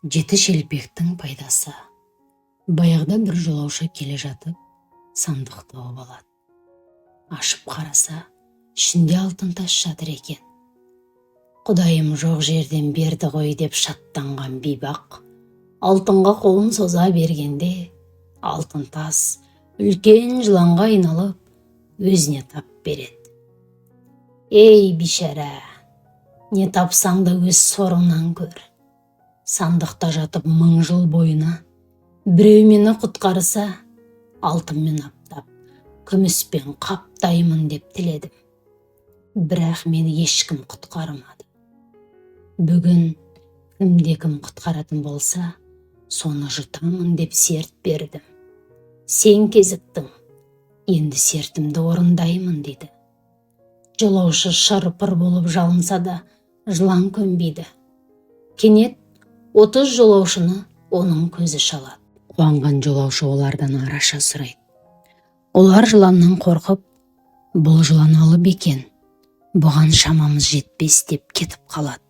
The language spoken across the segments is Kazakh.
Жеті шелпектің пайдасы. Баяғыда бір жолаушы келе жатып, сандық тауып алады. Ашып қараса, ішінде алтын тас жатыр екен. Құдайым жоқ жерден берді ғой деп шаттанған бейбақ, алтынға қолын соза бергенде, алтын тас үлкен жыланға айналып, өзіне тап береді. Ей бишара, не тапсаң да өз сорыңнан көр. Сандықта жатып 1000 жыл бойына, біреу мені құтқарса, алтынмен аптап, күміспен қаптаймын деп тіледім. Бірақ мені ешкім құтқармады. Бүгін кім құтқаратын болса, соны жұтамын деп серт бердім. Сен кезіктің, енді сертімді орындаймын дейді. Жолаушы шыр-пыр болып жалынса да, жылан көнбейді. Кенет 30 жолаушыны оның көзі шалады. Қуанған жолаушы олардан араша сұрайды. Олар жыланнан қорқып, бұл жылан алып екен, бұған шамамыз жетпес деп кетіп қалады.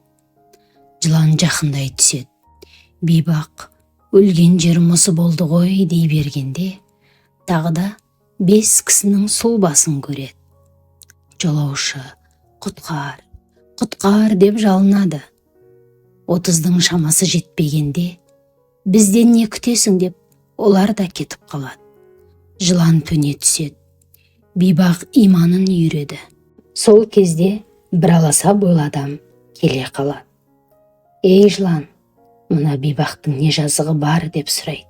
Жылан жақындай түседі. Бейбақ, өлген жерім осы болды ғой дей бергенде, тағы да 5 кісінің сұлбасын көреді. Жолаушы, құтқар, құтқар деп жалынады. 30-дың шамасы жетпегенде, бізден не күтесің деп, олар да кетіп қалады. Жылан төне түседі. Бейбақ иманын үйреді. Сол кезде бір аласа бойлы адам келе қалады. Ей жылан, мына бейбақтың не жазығы бар деп сұрайды.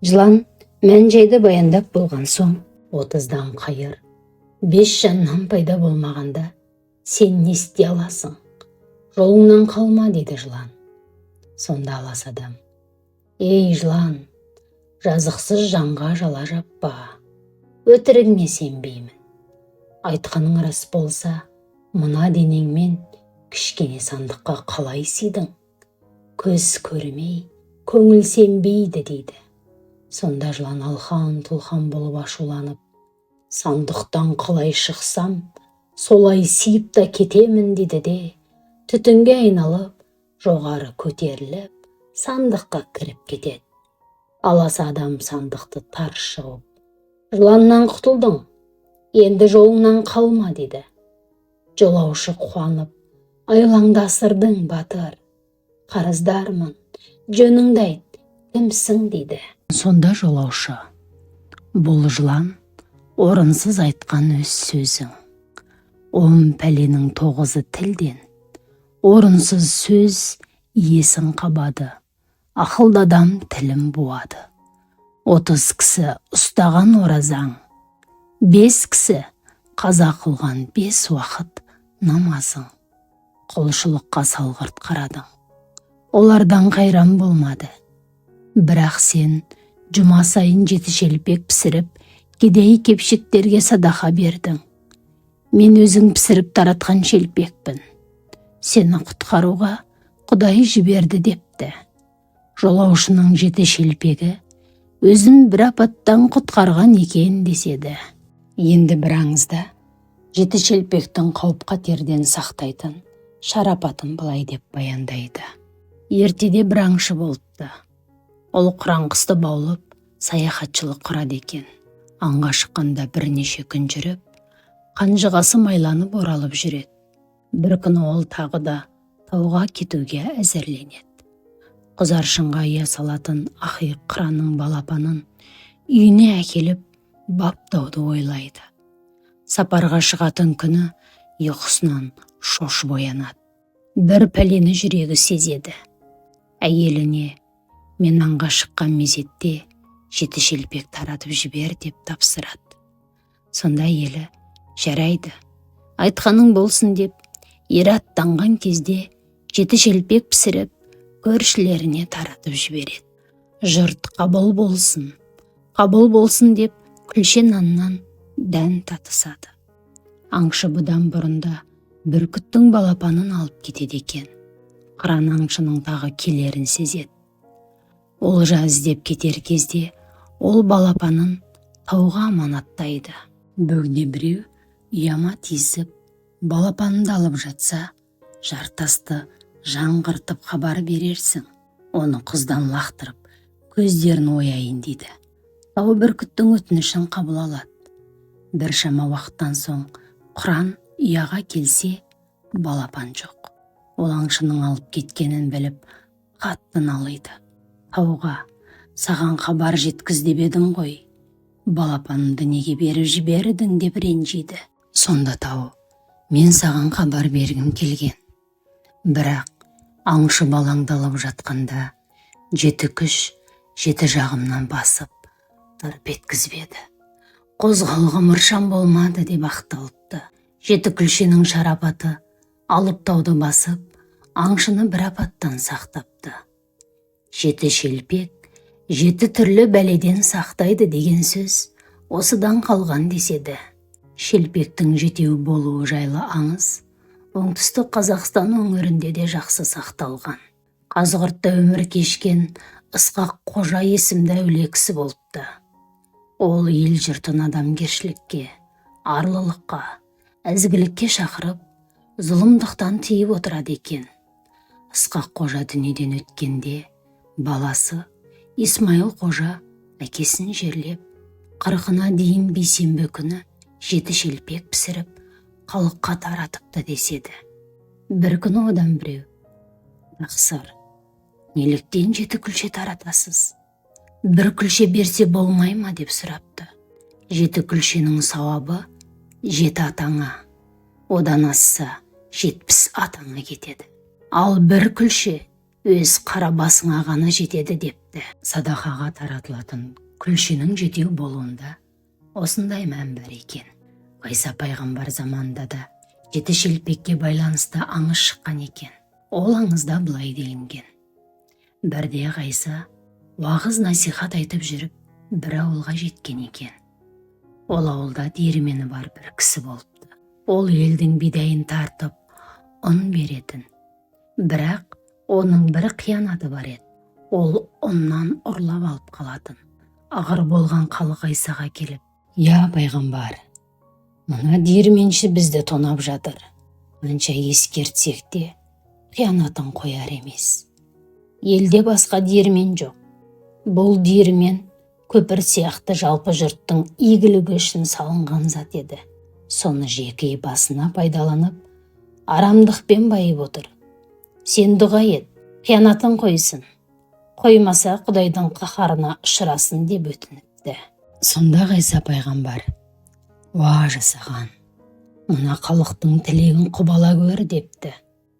Жылан мән-жайды баяндап болған соң, 30-дан қайыр, 5 жаннан пайда болмағанда, сен не істей аласың? Жолыңнан қалма дейді жылан. Сонда алас адам: ей жылан, жазықсыз жанға жала жаппа, өтірігіңе сенбеймін. Айтқаның рас болса, мына денеңмен кішкене сандыққа қалай сыйдың? Көз көрмей, көңіл сенбейді дейді. Сонда жылан алхан-тұлхан болып ашуланып, сандықтан қалай шықсам, солай сыйып та кетемін дейді де, түтінге айналып, жоғары көтеріліп, сандыққа кіріп кетеді. Аласа адам сандықты тарс жауып: жыланнан құтылдың, енді жолыңнан қалма дейді. Жолаушы қуанып: айлаңдасырдың батыр, қарыздармын, жөніңді айт, кімсің дейді. Сонда жолаушы: бұл жылан орынсыз айтқан өз сөзің. 10 пәленің 9-ы тілден, орынсыз сөз иесін қабады, ақылды адам тілін буады. 30 кісі ұстаған оразаң, 5 кісі қаза қылған 5 уақыт намазың. Құлшылыққа салғырт қарадың, олардан қайран болмады. Бірақ сен жұма сайын 7 шелпек пісіріп, кедей-кепшіктерге садақа бердің. Мен өзің пісіріп таратқан шелпекпін. Сені құтқаруға Құдай жіберді депті. Жолаушының 7 шелпегі өзін бір апаттан құтқарған екен деседі. Енді бір аңызда 7 шелпектің қауіп-қатерден сақтайтын шарапатын былай деп баяндайды. Ертеде бір аңшы болыпты. Ол құранқысты баулып, саяхатшылық құрады екен. Аңға шыққанда бірнеше күн жүріп, қанжығасы майланып оралып жүреді. Бір күні ол тағы да тауға кетуге әзірленеді. Құзаршынға ия салатын ақиық қыранның балапанын үйіне әкеліп баптауды ойлайды. Сапарға шығатын күні ұйқысынан шошып оянады. Бір пәлені жүрегі сезеді. Әйеліне: мен аңға шыққан мезетте 7 шелпек таратып жібер деп тапсырады. Сонда әйелі: жарайды, айтқаның болсын деп, ері аттанған кезде 7 шелпек пісіріп, көршілеріне таратып жібереді. Жұрт қабыл болсын деп, күлше наннан дән татысады. Аңшы бұдан бұрында бүркіттің балапанын алып кетеді екен. Қыран аңшының тағы келерін сезеді. Олжа іздеп кетер кезде, ол балапанын тауға аманаттайды. Бөгде біреу ұяма тиісіп, балапанды алып жатса, жартасты жаңғыртып хабар берерсің. оны қыздан лақтырып, көздерін ояйын дейді. Тау бүркіттің өтінішін қабыл алады. Біршама уақыттан соң Құран ұяға келсе, балапан жоқ. Ол аңшының алып кеткенін біліп, қатты налиды. Тауға, саған хабар жеткіз деп едім ғой, балапанымды неге беріп жібердің деп ренжиді. Сонда тау, мен саған хабар бергім келген. Бірақ аңшы балаңдалып жатқанда, 7 күш 7 жағымнан басып, тырп еткізбеді. Қозғалуға мұршам болмады деп ақталыпты. 7 күлшенің шарапаты алып тауды басып, аңшыны бір апаттан сақтапты. 7 шелпек 7 түрлі бәледен сақтайды деген сөз осыдан қалған деседі. Шелпектің 7 болуы жайлы аңыз оңтүстік Қазақстан өңірінде де жақсы сақталған. Қазығұртта өмір кешкен Ысқақ Қожа есімді әулие кісі болыпты. Ол ел жұртын адамгершілікке, арлылыққа, ізгілікке шақырып, зұлымдықтан тыйып отырады екен. Ысқақ Қожа дүниеден өткенде, баласы Исмайыл Қожа әкесін жерлеп, 40-на дейін бейсенбі күні 7 шелпек пісіріп, халыққа таратыпты деседі. Бір күні одан біреу, "Тақсыр, неліктен 7 күлше таратасыз? Бір күлше берсе болмай ма?" деп сұрапты. 7 күлшенің сауабы 7 атаңа, одан асса 70 атаңа кетеді. Ал бір күлше өз қара басыңа ғана жетеді депті. Садақаға таратылатын күлшенің 7 болуында осындай мән бар екен. Ғайса пайғамбар заманында да 7 шелпекке байланысты аңыз шыққан екен. Ол аңызда былай делінген. Бірде Ғайса уағыз насихат айтып жүріп, бір ауылға жеткен екен. Ол ауылда диірмені бар бір кісі болыпты. Ол елдің бидайын тартып, ұн беретін. Бірақ оның бір қиянаты бар еді. Ол ұннан ұрлап алып қалатын. Ағыр болған халық Ғайсаға келіп, "Я пайғамбар, мына диірменші бізді тонап жатыр. Қанша ескертсек те, қиянатын қояр емес. Елде басқа диірмен жоқ. Бұл диірмен көпір сияқты жалпы жұрттың игілігі үшін салынған зат еді. Соны жеке басына пайдаланып, арамдықпен байып отыр. Сен дұға ет, қиянатын қойсын. Қоймаса Құдайдың қаһарына ұшырасын" деп өтініпті. Сонда Ғайса пайғамбар, "Уа жасаған, мына халықтың тілегін құбала көр" депті.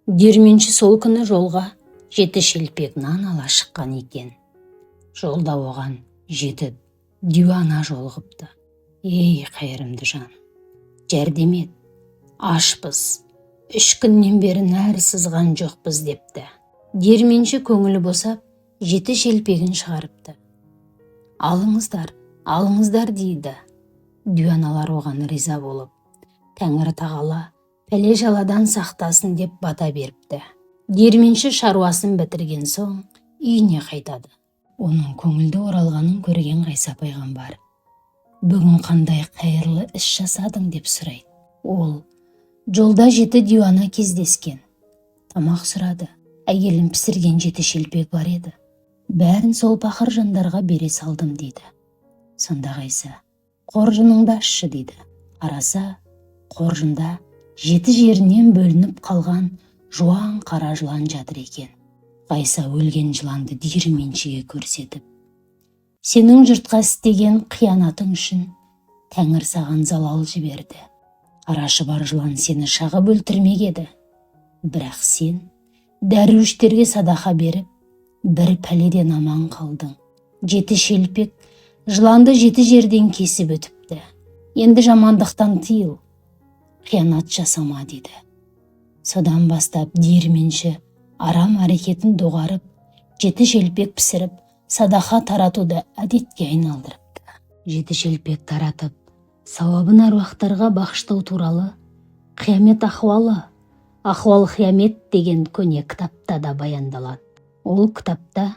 Диірменші сол күні жолға 7 шелпек нан ала шыққан екен. Жолда оған 7 диуана жолығыпты. "Ей қайырымды жан, жәрдем ет, ашпыз, 3 күннен бері нәр сызған жоқпыз" депті. Диірменші көңілі босап 7 шелпегін шығарыпты. "Алыңыздар, алыңыздар" дейді. Диуаналар оған риза болып, Тәңір Тағала пәле жаладан сақтасын деп бата беріпті. Диірменші шаруасын бітірген соң үйіне қайтады. Оның көңілді оралғанын көрген Ғайса пайғамбар, "Бүгін қандай қайырлы іс жасадың?" деп сұрайды. Ол жолда 7 диуана кездескен. Тамақ сұрады. Әйелім пісірген 7 шелпек бар еді. Бәрін сол пақыр жандарға бере салдым дейді. Сонда Ғайса, "Қоржыныңды ашшы" дейді. Қараса, қоржында 7 жерінен бөлініп қалған жуан қара жылан жатыр екен. Ғайса өлген жыланды диірменшіге көрсетіп, "Сенің жұртқа істеген қиянатың үшін Тәңір саған залал жіберді. Арашы бар жылан сені шағып өлтірмек еді. Бірақ сен дәруіштерге садақа беріп, бір пәледен аман қалдың. 7 шелпек жыланды 7 жерден кесіп өтіпті. Енді жамандықтан тыйыл, қиянат жасама" дейді. Содан бастап диірменші арам әрекетін доғарып, 7 шелпек пісіріп, садақа таратуды әдетке айналдырыпты. 7 шелпек таратып, сауабын аруақтарға бағыштау туралы қиямет ахуалы, ахуал қиямет деген көне кітапта да баяндалады. Ол кітапта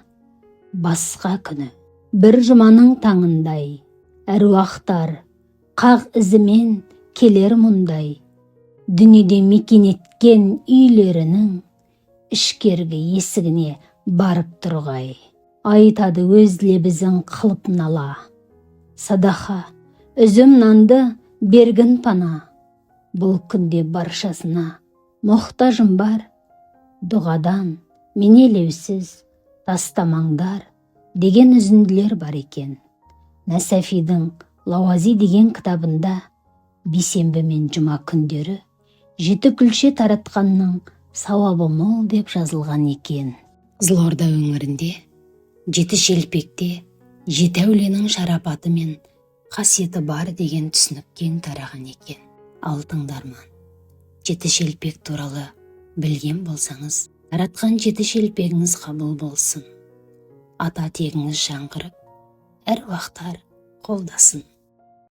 басқа күні, бір жұманың таңындай, әруақтар қақ ізімен келер мұндай, дүниеде мекен еткен үйлерінің ішкергі есігіне барып тұрғай. Айтады өз лебізін қылып нала. Садаха, үзім нанды бергін пана. Бұл күнде баршасына мұқтажым бар. Дұғадан мен елеусіз тастамаңдар деген үзінділер бар екен. Нәсәфидің Лауази деген кітабында бейсенбі мен жұма күндері 7 күлше таратқанның сауабы мол деп жазылған екен. Қызылорда өңірінде 7 шелпекте 7 әулиенің шарапаты мен қасиеті бар деген түсінік кең тараған екен. Ал тыңдарман, 7 шелпек туралы білген болсаңыз, таратқан 7 шелпегіңіз қабыл болсын. Ата тегіңіз жаңғырып, әр уақтар қолдасын.